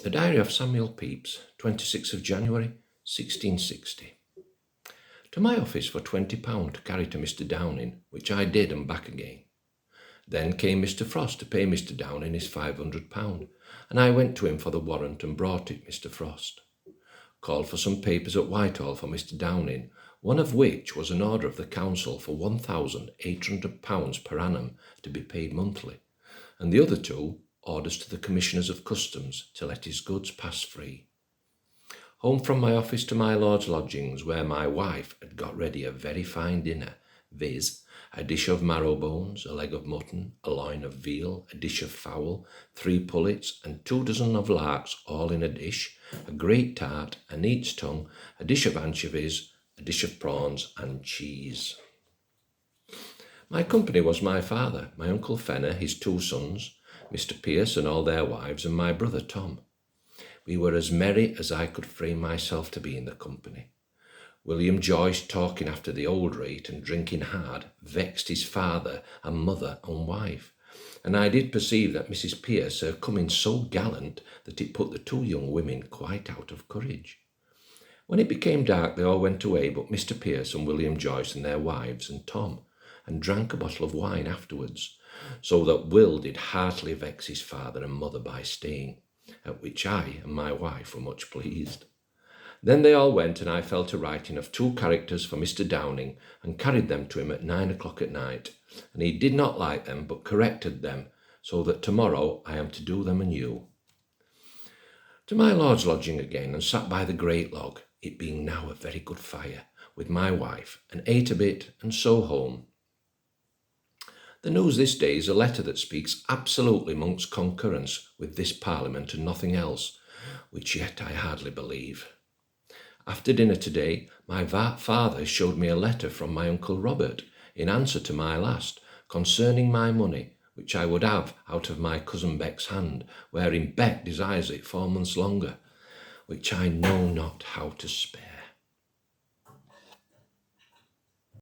The Diary of Samuel Pepys, 26th of January, 1660. To my office for £20 to carry to Mr. Downing, which I did and back again. Then came Mr. Frost to pay Mr. Downing his £500, and I went to him for the warrant and brought it Mr. Frost. Called for some papers at Whitehall for Mr. Downing, one of which was an order of the council for £1,800 per annum to be paid monthly, and the other two, orders to the Commissioners of Customs to let his goods pass free. Home from my office to my lord's lodgings, where my wife had got ready a very fine dinner, viz., a dish of marrow bones, a leg of mutton, a loin of veal, a dish of fowl, 3 pullets, and 2 dozen of larks, all in a dish, a great tart, a neat's tongue, a dish of anchovies, a dish of prawns, and cheese. My company was my father, my uncle Fenner, his 2 sons, Mr. Pierce and all their wives, and my brother Tom. We were as merry as I could frame myself to be in the company. William Joyce, talking after the old rate and drinking hard, vexed his father and mother and wife, and I did perceive that Mrs. Pierce her coming so gallant that it put the 2 young women quite out of courage. When it became dark, they all went away but Mr. Pierce and William Joyce and their wives and Tom, and drank a bottle of wine afterwards, so that Will did heartily vex his father and mother by staying, at which I and my wife were much pleased. Then they all went, and I fell to writing of 2 characters for Mr. Downing, and carried them to him at 9 o'clock at night, and he did not like them, but corrected them, so that tomorrow I am to do them anew. To my lord's lodging again, and sat by the great log, it being now a very good fire, with my wife, and ate a bit, and so home. The news this day is a letter that speaks absolutely amongst concurrence with this Parliament and nothing else, which yet I hardly believe. After dinner today, my father showed me a letter from my uncle Robert, in answer to my last, concerning my money, which I would have out of my cousin Beck's hand, wherein Beck desires it 4 months longer, which I know not how to spare.